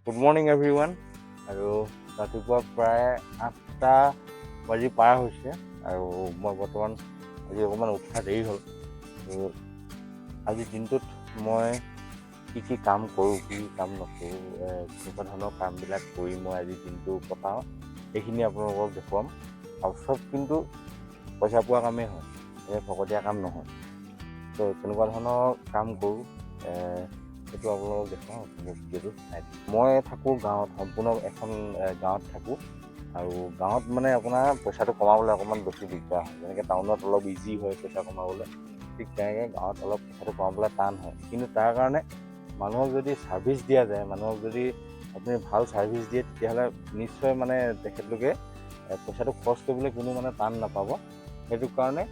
Good morning everyone. আৰু ৰাতিপুৱা প্ৰায় 8টা বাজি পাৰ হৈছে আৰু মই বৰ্তমান আজি অকণমান উঠা দেৰি হ'ল। আৰু আজিৰ দিনটোত মই কি কাম কৰোঁ, কি কাম নকৰোঁ, তেনেকুৱা ধৰণৰ কামবিলাক কৰি মই আজিৰ দিনটো কটাওঁ, সেইখিনি আপোনালোকক দেখুৱাম। আৰু চব কিন্তু পইচা পোৱা কামেই হয়, ফকতীয়া কাম নহয়। তো তেনেকুৱা ধৰণৰ কাম কৰোঁ, সেইটো আপোনালোকক দেখুৱাওঁ ভিডিঅ'টো চাই। মই থাকোঁ গাঁৱত, সম্পূৰ্ণ এখন গাঁৱত থাকোঁ। আৰু গাঁৱত মানে আপোনাৰ পইচাটো কমাবলৈ অকণমান বেছি দিগদাৰ হয়। যেনেকৈ টাউনত অলপ ইজি হয় পইচা কমাবলৈ, ঠিক তেনেকৈ গাঁৱত অলপ পইচাটো কমাবলৈ টান হয়। কিন্তু তাৰ কাৰণে মানুহক যদি ছাৰ্ভিচ দিয়া যায়, মানুহক যদি আপুনি ভাল ছাৰ্ভিচ দিয়ে, তেতিয়াহ'লে নিশ্চয় মানে তেখেতলোকে পইচাটো খৰচ কৰিবলৈ কোনো মানে টান নাপাব। সেইটো কাৰণে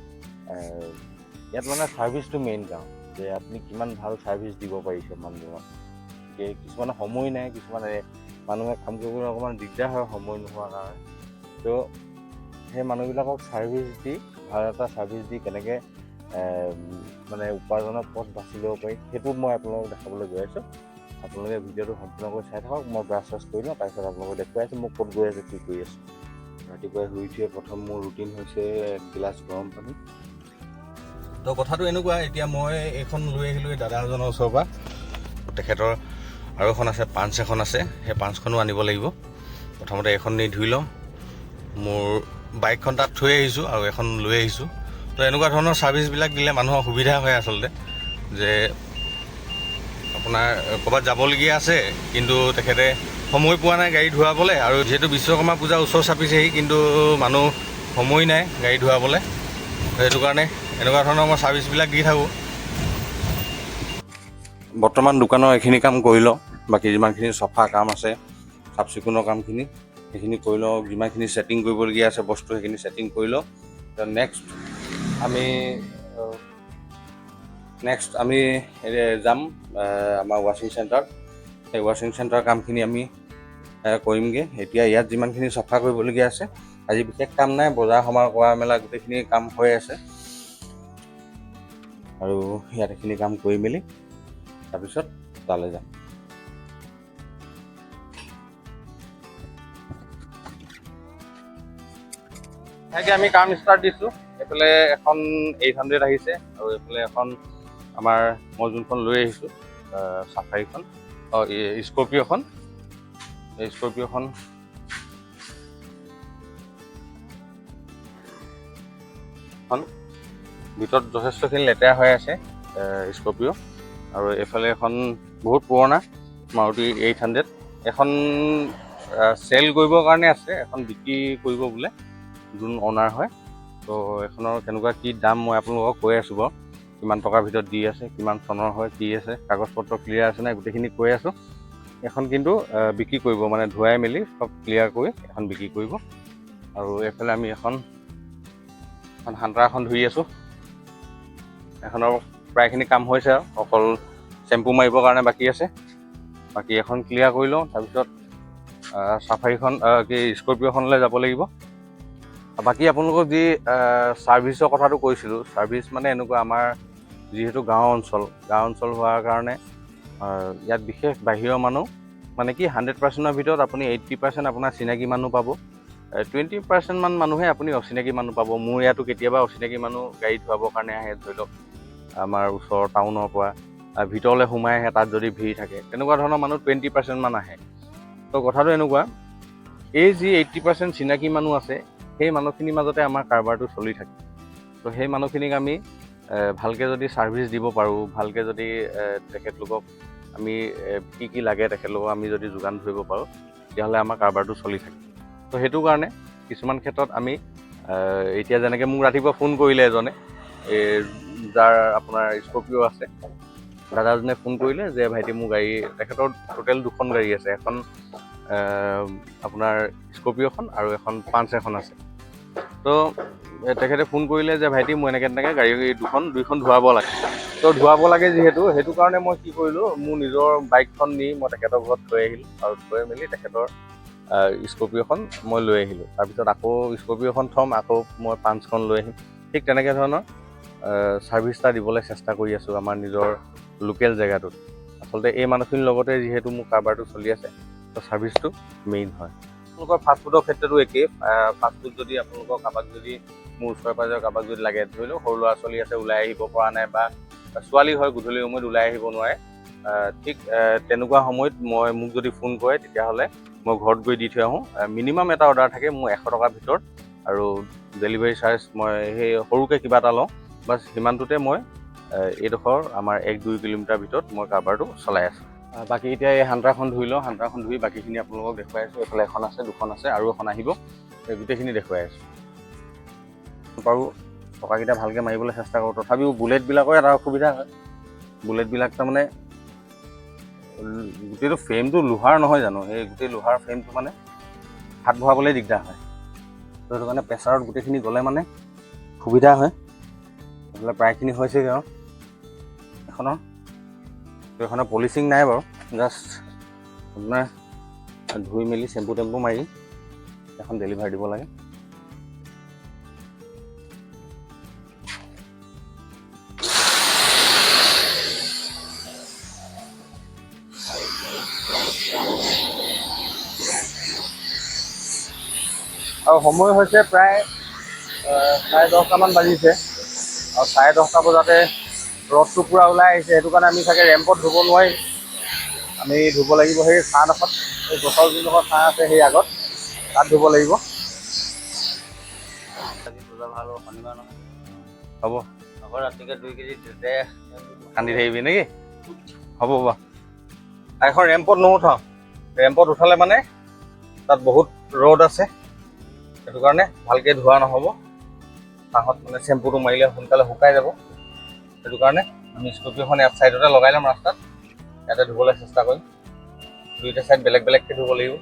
ইয়াত মানে ছাৰ্ভিচটো মেইন কাম, যে আপুনি কিমান ভাল ছাৰ্ভিচ দিব পাৰিছে মানুহজনক। কিছুমানে সময় নাই, কিছুমানে মানুহে কাম কৰিবলৈ অকণমান দিগদাৰ হয় সময় নোহোৱাৰ কাৰণে। তো সেই মানুহবিলাকক ছাৰ্ভিচ দি, ভাল এটা ছাৰ্ভিচ দি কেনেকৈ মানে উপাৰ্জনৰ পথ বাছি ল'ব পাৰি, সেইটো মই আপোনালোকক দেখাবলৈ গৈ আছোঁ। আপোনালোকে ভিডিঅ'টো সম্পূৰ্ণকৈ চাই থাকক। মই ব্ৰাছ চাছ কৰি লওঁ, তাৰপিছত আপোনালোকক দেখুৱাই আছোঁ মই ক'ত গৈ আছোঁ, কি কৰি আছোঁ। ৰাতিপুৱাই শুই উঠিয়ে প্ৰথম মোৰ ৰুটিন হৈছে এগিলাচ গৰম পানী। তো কথাটো এনেকুৱা, এতিয়া মই এইখন লৈ আহিলোঁ এই দাদা এজনৰ ওচৰৰ পৰা। তেখেতৰ আৰু এখন আছে, পাঞ্চ এখন আছে, সেই পাঞ্চখনো আনিব লাগিব। প্ৰথমতে এখন নি ধুই ল'ম। মোৰ বাইকখন তাত থৈ আহিছোঁ আৰু এখন লৈ আহিছোঁ। তো এনেকুৱা ধৰণৰ ছাৰ্ভিচবিলাক দিলে মানুহৰ সুবিধা হয় আচলতে, যে আপোনাৰ ক'ৰবাত যাবলগীয়া আছে কিন্তু তেখেতে সময় পোৱা নাই গাড়ী ধুৱাবলৈ, আৰু যিহেতু বিশ্বকৰ্মা পূজা ওচৰ চাপিছেহি, কিন্তু মানুহ সময় নাই গাড়ী ধুৱাবলৈ। সেইটো কাৰণে এনেকুৱা ধৰণৰ মই ছাৰ্ভিচবিলাক দি থাকোঁ। বৰ্তমান দোকানৰ এইখিনি কাম কৰি লওঁ, বাকী যিমানখিনি চফা কাম আছে, চাফ চিকুণৰ কামখিনি সেইখিনি কৰি লওঁ। যিমানখিনি ছেটিং কৰিবলগীয়া আছে বস্তু, সেইখিনি ছেটিং কৰি লওঁ। নেক্সট আমি যাম আমাৰ ৱাশ্বিং চেণ্টাৰত। সেই ৱাশ্বিং চেণ্টাৰৰ কামখিনি আমি কৰিমগৈ। এতিয়া ইয়াত যিমানখিনি চফা কৰিবলগীয়া আছে, আজি বিশেষ কাম নাই, বজাৰ সমাৰ কৰা মেলা গোটেইখিনি কাম হৈ আছে। আৰু ইয়াত এইখিনি কাম কৰি মেলি তাৰপিছত তালৈ যাম। এনেকৈ আমি কাম ষ্টাৰ্ট দিছোঁ। এইফালে এখন 800 আহিছে, আৰু এইফালে এখন আমাৰ মই যোনখন লৈ আহিছোঁ চাফাৰীখন, স্কৰ্পিঅ'খন। এই স্কৰ্পিঅ'খন ভিতৰত যথেষ্টখিনি লেতেৰা হৈ আছে স্কৰ্পিঅ'। আৰু এইফালে এখন বহুত পুৰণা মাৰুতি 800, এখন চেল কৰিবৰ কাৰণে আছে, এখন বিক্ৰী কৰিব বোলে যোন অনাৰ হয়। তো এখনৰ কেনেকুৱা কি দাম মই আপোনালোকক কৈ আছোঁ বাৰু, কিমান টকাৰ ভিতৰত দি আছে, কিমান চনৰ হয়, কি আছে, কাগজ পত্ৰ ক্লিয়াৰ আছে নাই, গোটেইখিনি কৈ আছোঁ। এখন কিন্তু বিক্ৰী কৰিব, মানে ধুৱাই মেলি চব ক্লিয়াৰ কৰি এখন বিক্ৰী কৰিব। আৰু এইফালে আমি এখন হান্তাৰ এখন ধুই আছোঁ। এখনৰ প্ৰায়খিনি কাম হৈছে, আৰু অকল চেম্পু মাৰিবৰ কাৰণে বাকী আছে। বাকী এখন ক্লিয়াৰ কৰি লওঁ, তাৰপিছত চাফাৰীখন স্কৰ্পিঅ'খনলৈ যাব লাগিব। বাকী আপোনালোকক যি ছাৰ্ভিচৰ কথাটো কৈছিলোঁ, ছাৰ্ভিচ মানে এনেকুৱা, আমাৰ যিহেতু গাঁও অঞ্চল হোৱাৰ কাৰণে ইয়াত বিশেষ বাহিৰৰ মানুহ মানে কি 100%ৰ ভিতৰত আপুনি 80% আপোনাৰ চিনাকি মানুহ পাব, 20% মান মানুহে আপুনি অচিনাকি মানুহ পাব। মোৰ ইয়াতো কেতিয়াবা অচিনাকি মানুহ গাড়ী ধুৱাবৰ কাৰণে আহে, ধৰি লওক আমাৰ ওচৰৰ টাউনৰ পৰা ভিতৰলৈ সোমাই আহে, তাত যদি ভিৰ থাকে, তেনেকুৱা ধৰণৰ মানুহ 20% মান আহে। তো কথাটো এনেকুৱা, এই যি 80% চিনাকি মানুহ আছে, সেই মানুহখিনিৰ মাজতে আমাৰ কাৰবাৰটো চলি থাকে। তো সেই মানুহখিনিক আমি ভালকৈ যদি ছাৰ্ভিচ দিব পাৰোঁ, ভালকৈ যদি তেখেতলোকক আমি কি লাগে তেখেতলোকক আমি যদি যোগান ধৰিব পাৰোঁ, তেতিয়াহ'লে আমাৰ কাৰবাৰটো চলি থাকে। তো সেইটো কাৰণে কিছুমান ক্ষেত্ৰত আমি এতিয়া যেনেকৈ মোক ৰাতিপুৱা ফোন কৰিলে এজনে, যাৰ আপোনাৰ স্কৰ্পিঅ' আছে, দাদাজনে ফোন কৰিলে যে ভাইটি মোৰ গাড়ী, তেখেতৰ টোটেল 2খন গাড়ী আছে, এখন আপোনাৰ স্কৰ্পিঅ'খন আৰু এখন পাঞ্চ এখন আছে। তো তেখেতে ফোন কৰিলে যে ভাইটি মোৰ এনেকৈ গাড়ী দুইখন ধুৱাব লাগে। তো ধুৱাব লাগে যিহেতু, সেইটো কাৰণে মই কি কৰিলোঁ, মোৰ নিজৰ বাইকখন নি মই তেখেতৰ ঘৰত থৈ আহিলোঁ, আৰু থৈ মেলি তেখেতৰ স্কৰ্পিঅ'খন মই লৈ আহিলোঁ। তাৰপিছত আকৌ স্কৰ্পিঅ'খন থ'ম, আকৌ মই পাঞ্চখন লৈ আহিম। ঠিক তেনেকৈ ধৰণৰ ছাৰ্ভিচ এটা দিবলৈ চেষ্টা কৰি আছোঁ আমাৰ নিজৰ লোকেল জেগাটোত। আচলতে এই মানুহখিনিৰ লগতে যিহেতু মোৰ কাৰবাৰটো চলি আছে, তো ছাৰ্ভিচটো মেইন হয়। আপোনালোকৰ ফাষ্টফুডৰ ক্ষেত্ৰতো একেই। ফাষ্টফুড যদি আপোনালোকৰ কাৰোবাক যদি মোৰ ওচৰে পাঁজৰে কাৰোবাক যদি লাগে, ধৰি লওক সৰু ল'ৰা ছোৱালী আছে ওলাই আহিব পৰা নাই, বা ছোৱালী হয় গধূলি সময়ত ওলাই আহিব নোৱাৰে, ঠিক তেনেকুৱা সময়ত মোক যদি ফোন কৰে তেতিয়াহ'লে মই ঘৰত গৈ দি থৈ আহোঁ। মিনিমাম এটা অৰ্ডাৰ থাকে মোৰ 100 টকাৰ ভিতৰত, আৰু ডেলিভাৰী চাৰ্জ মই সেই সৰুকৈ কিবা এটা লওঁ। বাছ সিমানটোতে মই এইডোখৰ আমাৰ 1-2 কিলোমিটাৰ ভিতৰত মই কাৰবাৰটো চলাই আছোঁ। বাকী এতিয়া এই হান্তাৰখন ধুই লওঁ, হান্তাৰখন ধুই বাকীখিনি আপোনালোকক দেখুৱাই আছোঁ। এইফালে এখন আছে, দুখন আছে, আৰু এখন আহিব, এই গোটেইখিনি দেখুৱাই আছোঁ। পাৰোঁ টকাকেইটা ভালকৈ মাৰিবলৈ চেষ্টা কৰোঁ। তথাপিও বুলেটবিলাকৰ এটা অসুবিধা হয়। বুলেটবিলাক তাৰমানে গোটেইটো ফ্ৰেমটো লোহাৰ নহয় জানো, সেই গোটেই লোহাৰ ফ্ৰেমটো মানে হাত ভৰাবলৈ দিগদাৰ হয়। তো সেইটো কাৰণে প্ৰেছাৰত গোটেইখিনি গ'লে মানে সুবিধা হয়। এইফালে প্ৰায়খিনি হৈছেগৈ আৰু এইখনৰ পলিচিং নাই বাৰু, জাষ্ট আপোনাৰ ধুই মেলি চেম্পু টেম্পু মাৰি এখন ডেলিভাৰী দিব লাগে। আৰু সময় হৈছে প্ৰায় 10:30মান বাজিছে, আৰু 10:30 বজাতে ৰ'দটো পূৰা ওলাই আহিছে। সেইটো কাৰণে আমি চাগে ৰেম্পত ধুব নোৱাৰিম, আমি ধুব লাগিব সেই ছাঁডোখৰত, এই গছৰ যোনডোখৰ ছাঁ আছে সেই আগত, তাত ধুব লাগিব। ভাল হ'ব, শনিবাৰ নহয় হ'ব, আকৌ ৰাতিকৈ 2 কেজি কান্দি থাকিবি নেকি? হ'ব বাৰু, এখন ৰেম্পত নুঠাওঁ। ৰেম্পত উঠালে মানে তাত বহুত ৰ'দ আছে, সেইটো কাৰণে ভালকৈ ধোৱা নহ'ব। ছাঁত মানে চেম্পুটো মাৰিলে সোনকালে শুকাই যাব। সেইটো কাৰণে আমি স্কৰ্পিঅ'খন ইয়াত ছাইডতে লগাই ল'ম ৰাস্তাত, ইয়াতে ধুবলৈ চেষ্টা কৰিম। দুইটা ছাইড বেলেগ বেলেগকৈ ধুব লাগিব।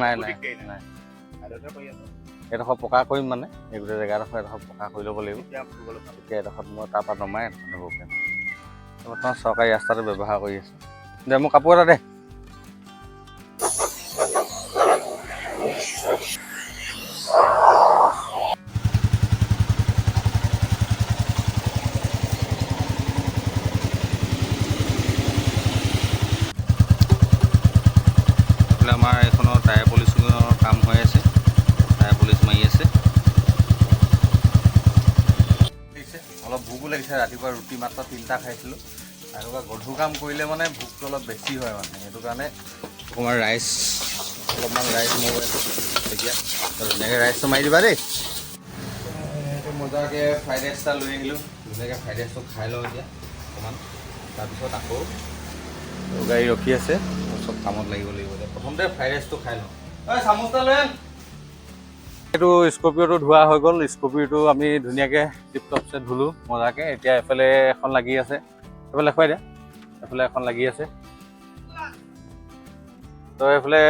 নাই এইডোখৰ পকা কৰিম, মানে এই গোটেই জেগাডোখৰ এডোখৰ পকা কৰি ল'ব লাগিব। তেতিয়া এডোখৰত মই তাৰপৰা নমাই ধুব পাৰিম। বৰ্তমান চৰকাৰী ৰাস্তাটো ব্যৱহাৰ কৰি আছোঁ। দে মোৰ কাপোৰ এটা দে। আমাৰ এইখনৰ টায়াৰ পলিচিঙৰ কাম হৈ আছে, টায়াৰ পলিচ মাৰি আছে। অলপ ভোকো লাগিছে, ৰাতিপুৱা ৰুটি মাত্ৰ 3টা খাইছিলোঁ। এনেকুৱা গধুৰ কাম কৰিলে মানে ভোকটো অলপ বেছি হয়, মানে সেইটো কাৰণে অকণমান অলপমান ৰাইচ মোৰ এতিয়া ধুনীয়াকৈ ৰাইচটো মাৰি দিবা দেই। সেইটো মজাকৈ ফ্ৰাইড ৰাইচ এটা লৈ আহিলোঁ, ধুনীয়াকৈ ফ্ৰাইড ৰাইচটো খাই লওঁ এতিয়া অকণমান, তাৰপিছত আকৌ গাড়ী ৰখি আছে, চব কামত লাগিব এতিয়া। প্ৰথমতে ফ্ৰাইড ৰাইচটো খাই লওঁ। চামুচটা লৈ আন। এইটো স্কৰ্পিঅ'টো ধোৱা হৈ গ'ল। স্কৰ্পিঅ'টো আমি ধুনীয়াকৈ টিপটপছে ধুলোঁ মজাকৈ। এতিয়া এফালে এখন লাগি আছে, এইফালে দেখুৱাই দিয়া, এফালে এখন লাগি আছে। তো এইফালে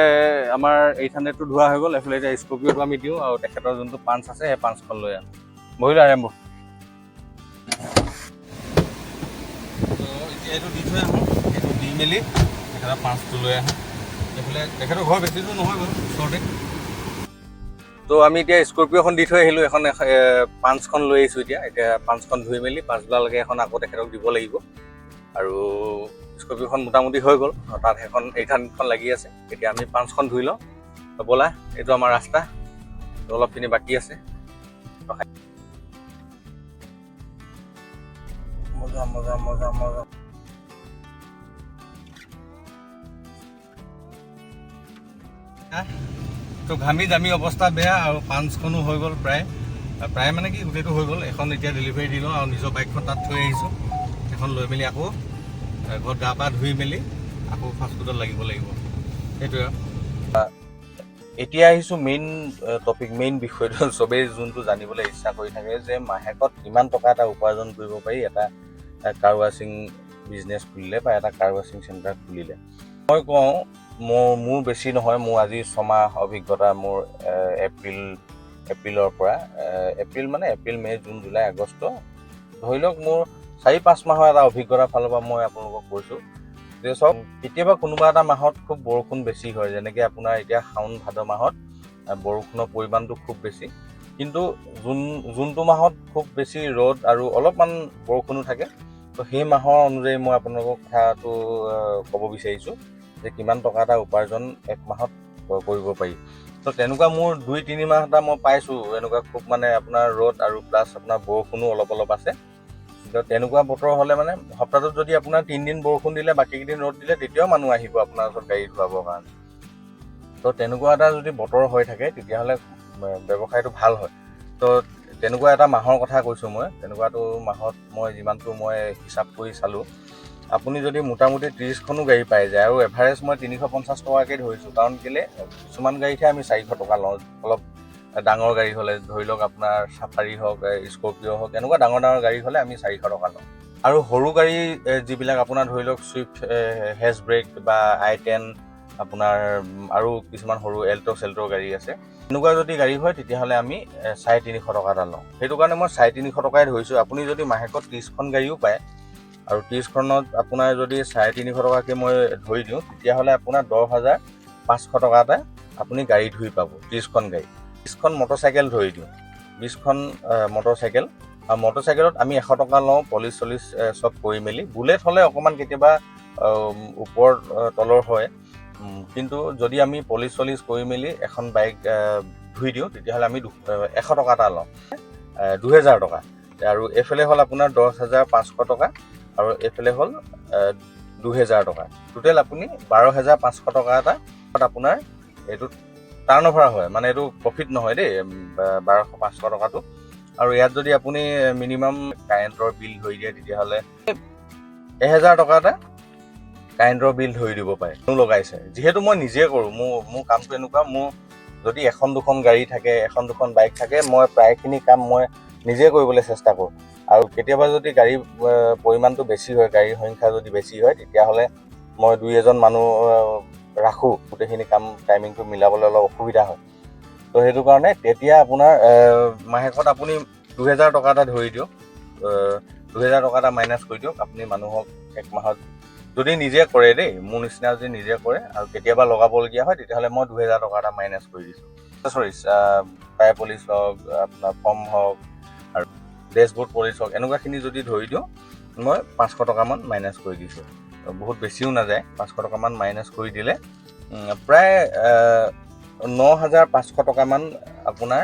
আমাৰ 800টো ধোৱা হৈ গ'ল। এইফালে এতিয়া স্কৰ্পিঅ'টো আমি দিওঁ, আৰু তেখেতৰ যোনটো পাঞ্চ আছে সেই পাঞ্চখন লৈ আনো। বহিলোঁ আৰম্ভ। তো এতিয়া এইটো দি থৈ আহোঁ, এইটো দি মেলি তেখেতৰ পাঞ্চটো লৈ আহোঁ। এইফালে তেখেতৰ ঘৰ বেছি দূৰ নহয় বাৰু, ওচৰতে। তো আমি এতিয়া স্কৰ্পিঅ'খন দি থৈ আহিলোঁ, এখন পাঞ্চখন লৈ আহিছোঁ। এতিয়া পাঞ্চখন ধুই মেলি পাঁচবেলালৈকে এখন আকৌ তেখেতক দিব লাগিব। আৰু স্কৰ্পিঅ'খন মোটামুটি হৈ গ'ল, তাত সেইখন 800খন লাগি আছে। এতিয়া আমি পাঞ্চখন ধুই লওঁ। ব'লা, এইটো আমাৰ ৰাস্তা, অলপখিনি বাকী আছে। মজা মজা মজা মজা। তো ঘামি জামি অৱস্থা বেয়া, আৰু পাঞ্চখনো হৈ গ'ল প্ৰায় মানে কি গোটেইটো হৈ গ'ল। এখন এতিয়া ডেলিভাৰী দি লওঁ, আৰু নিজৰ বাইকখন তাত থৈ আহিছোঁ। এখন লৈ মেলি আকৌ ঘৰত গা পা ধুই মেলি আকৌ ফাষ্টফুডত লাগিব সেইটোৱে। এতিয়া আহিছোঁ মেইন টপিক, মেইন বিষয়টো। চবেই যোনটো জানিবলৈ ইচ্ছা কৰি থাকে যে মাহেকত কিমান টকা এটা উপাৰ্জন কৰিব পাৰি এটা কাৰ ৱাশ্বিং বিজনেছ খুলিলে বা এটা কাৰ ৱাশ্বিং চেণ্টাৰ খুলিলে। মই কওঁ মোৰ বেছি নহয়, মোৰ আজি 6 মাহ অভিজ্ঞতা মোৰ। এপ্ৰিলৰ পৰা এপ্ৰিল, মে', জুন, জুলাই, আগষ্ট, ধৰি লওক মোৰ 4-5 মাহৰ এটা অভিজ্ঞতাৰ ফালৰ পৰা মই আপোনালোকক কৈছোঁ যে চাওক, কেতিয়াবা কোনোবা এটা মাহত খুব বৰষুণ বেছি হয়, যেনেকৈ আপোনাৰ এতিয়া শাওণ ভাদ মাহত বৰষুণৰ পৰিমাণটো খুব বেছি। কিন্তু যোনটো মাহত খুব বেছি ৰ'দ আৰু অলপমান বৰষুণো থাকে, তো সেই মাহৰ অনুযায়ী মই আপোনালোকক কথাটো ক'ব বিচাৰিছোঁ যে কিমান টকা এটা উপাৰ্জন এক মাহত কৰিব পাৰি। তো তেনেকুৱা মোৰ 2-3 মাহ এটা মই পাইছোঁ, এনেকুৱা খুব মানে আপোনাৰ ৰ'দ আৰু প্লাছ আপোনাৰ বৰষুণো অলপ অলপ আছে। তো তেনেকুৱা বতৰ হ'লে মানে সপ্তাহটোত যদি আপোনাৰ 3 দিন বৰষুণ দিলে, বাকীকেইদিন ৰ'দ দিলে, তেতিয়াও মানুহ আহিব আপোনাৰ ওচৰত গাড়ী ধুৱাবৰ কাৰণে। তো তেনেকুৱা এটা যদি বতৰ হৈ থাকে, তেতিয়াহ'লে ব্যৱসায়টো ভাল হয়। তো তেনেকুৱা এটা মাহৰ কথা কৈছোঁ মই। তেনেকুৱাটো মাহত মই যিমানটো মই হিচাপ কৰি চালোঁ, আপুনি যদি মোটামুটি 30খনো গাড়ী পাই যায়, আৰু এভাৰেজ মই 350 টকাকৈ ধৰিছোঁ, কাৰণ কেলৈ কিছুমান গাড়ীতহে আমি 400 টকা লওঁ। অলপ ডাঙৰ গাড়ী হ'লে, ধৰি লওক আপোনাৰ চাফাৰী হওক, স্কৰ্পিঅ' হওক, এনেকুৱা ডাঙৰ ডাঙৰ গাড়ী হ'লে আমি 400 টকা লওঁ। আৰু সৰু গাড়ী যিবিলাক আপোনাৰ ধৰি লওক চুইফ্ট, হেচব্ৰেক বা I10, আপোনাৰ আৰু কিছুমান সৰু এল্ট' গাড়ী আছে, এনেকুৱা যদি গাড়ী হয় তেতিয়াহ'লে আমি 350 টকা এটা লওঁ। সেইটো কাৰণে মই 350 টকাই ধৰিছোঁ। আপুনি যদি মাহেকত 30খন গাড়ীও পায়, আৰু 30খনত আপোনাৰ যদি 350 টকাকৈ মই ধৰি দিওঁ, তেতিয়াহ'লে আপোনাৰ 10,500 টকা এটা আপুনি গাড়ী ধুই পাব। 30খন গাড়ী, 20খন মটৰচাইকেল ধৰি দিওঁ, 20খন মটৰচাইকেল, আৰু মটৰচাইকেলত আমি 100 টকা লওঁ, পলিচ চব কৰি মেলি। বুলেট হ'লে অকণমান কেতিয়াবা ওপৰ তলৰ হয়, কিন্তু যদি আমি পলিচ কৰি মেলি এখন বাইক ধুই দিওঁ, তেতিয়াহ'লে আমি 100 টকা এটা লওঁ, 2000 টকা। আৰু এইফালে হ'ল আপোনাৰ 10,500 টকা, আৰু এইফালে হ'ল 2000 টকা। টোটেল আপুনি 12,500 টকা এটা আপোনাৰ এইটো টাৰ্ণ অভাৰ হয়, মানে এইটো প্ৰফিট নহয় দেই, 12,500 টকাটো। আৰু ইয়াত যদি আপুনি মিনিমাম কাৰেণ্টৰ বিল ধৰি দিয়ে, তেতিয়াহ'লে 1000 টকা এটা কাৰেণ্টৰ বিল ধৰি দিব পাৰে। লগাইছে, যিহেতু মই নিজে কৰোঁ, মোৰ কামটো এনেকুৱা, মোৰ যদি 1-2খন গাড়ী থাকে, 1-2খন বাইক থাকে, মই প্ৰায়খিনি কাম মই নিজে কৰিবলৈ চেষ্টা কৰোঁ। আৰু কেতিয়াবা যদি গাড়ীৰ পৰিমাণটো বেছি হয়, গাড়ীৰ সংখ্যা যদি বেছি হয়, তেতিয়াহ'লে মই 2-এজন মানুহ ৰাখোঁ। গোটেইখিনি কাম টাইমিংটো মিলাবলৈ অলপ অসুবিধা হয়। তো সেইটো কাৰণে তেতিয়া আপোনাৰ মাহেকত আপুনি 2000 টকা এটা ধৰি দিয়ক, 2000 টকা এটা মাইনাছ কৰি দিয়ক। আপুনি মানুহক এক মাহত যদি নিজে কৰে দেই, মোৰ নিচিনা যদি নিজে কৰে আৰু কেতিয়াবা লগাবলগীয়া হয়, তেতিয়াহ'লে মই 2000 টকা এটা মাইনাছ কৰি দিছোঁ। টায়াৰ পলিচ হওক, আপোনাৰ ফৰ্ম হওক, আৰু ডেছবৰ্ড পলিচ হওক, এনেকুৱাখিনি যদি ধৰি দিওঁ, মই 500 টকামান মাইনাছ কৰি দিছোঁ। বহুত বেছিও নাযায়, 500 টকামান মাইনাছ কৰি দিলে প্ৰায় 9,500 টকামান আপোনাৰ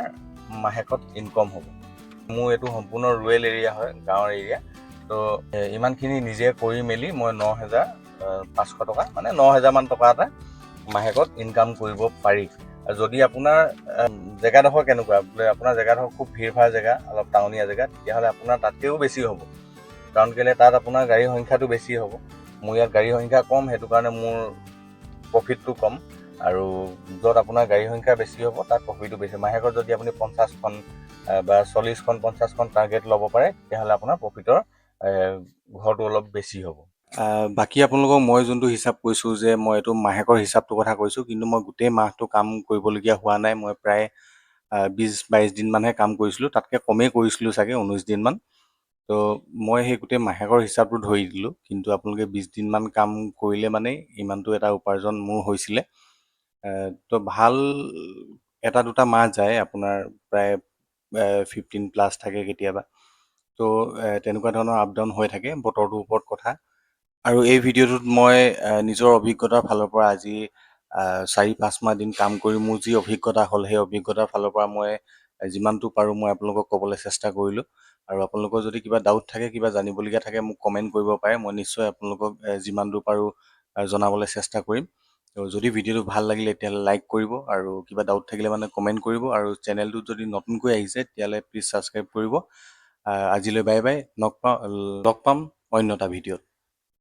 মাহেকত ইনকম হ'ব। মোৰ এইটো সম্পূৰ্ণ ৰুৰেল এৰিয়া হয়, গাঁৱৰ এৰিয়া। তো ইমানখিনি নিজে কৰি মেলি মই 9,500 টকা, মানে 9,000 মান টকা এটা মাহেকত ইনকাম কৰিব পাৰি। যদি আপোনাৰ জেগাডোখৰ কেনেকুৱা, বোলে আপোনাৰ জেগাডোখৰ খুব ভিৰ ভাৰ জেগা, অলপ টাউনীয়া জেগা, তেতিয়াহ'লে আপোনাৰ তাতকৈও বেছি হ'ব। কাৰণ কেলৈ তাত আপোনাৰ গাড়ীৰ সংখ্যাটো বেছি হ'ব। মোৰ ইয়াত গাড়ীৰ সংখ্যা কম, সেইটো কাৰণে মোৰ প্ৰফিটটো কম। আৰু য'ত আপোনাৰ গাড়ীৰ সংখ্যা বেছি হ'ব, তাত প্ৰফিটটো বেছি। মাহেকত যদি আপুনি 50খন বা 40খন 50খন টাৰ্গেট ল'ব পাৰে, তেতিয়াহ'লে আপোনাৰ প্ৰফিটৰ ঘৰটো অলপ বেছি হ'ব। বাকী আপোনালোকক মই যোনটো হিচাপ কৈছোঁ, যে মই এইটো মাহেকৰ হিচাপটোৰ কথা কৈছোঁ, কিন্তু মই গোটেই মাহটো কাম কৰিবলগীয়া হোৱা নাই। মই প্ৰায় 20-22 দিনমানহে কাম কৰিছিলোঁ, তাতকৈ কমেই কৰিছিলোঁ চাগে, 19 দিনমান। তো মই সেই গোটেই মাহেকৰ হিচাপটো ধৰি দিলোঁ, কিন্তু আপোনালোকে 20 দিনমান কাম কৰিলে মানে ইমানটো এটা উপাৰ্জন মোৰ হৈছিলে। তো ভাল 1-2টা মাহ যায়, আপোনাৰ প্ৰায় 15+ থাকে কেতিয়াবা। তো তেনেকুৱা ধৰণৰ আপ ডাউন হৈ থাকে, বতৰটোৰ ওপৰত কথা। আৰু এই ভিডিঅ'টোত মই নিজৰ অভিজ্ঞতাৰ ফালৰ পৰা আজি 4-5 মাহ দিন কাম কৰি মোৰ যি অভিজ্ঞতা হ'ল, সেই অভিজ্ঞতাৰ ফালৰ পৰা মই যিমানটো পাৰোঁ মই আপোনালোকক ক'বলৈ চেষ্টা কৰিলোঁ। আৰু আপোনালোকৰ যদি কিবা ডাউট থাকে, কিবা জানিবলগীয়া থাকে, মোক কমেণ্ট কৰিব পাৰে। মই নিশ্চয় আপোনালোকক যিমান দূৰ পাৰোঁ জনাবলৈ চেষ্টা কৰিম। তো যদি ভিডিঅ'টো ভাল লাগিলে তেতিয়াহ'লে লাইক কৰিব, আৰু কিবা ডাউট থাকিলে মানে কমেণ্ট কৰিব। আৰু চেনেলটোত যদি নতুনকৈ আহিছে, তেতিয়াহ'লে প্লিজ ছাবস্ক্ৰাইব কৰিব। আজিলৈ বাই বাই, লগ পাম অন্য এটা ভিডিঅ'ত।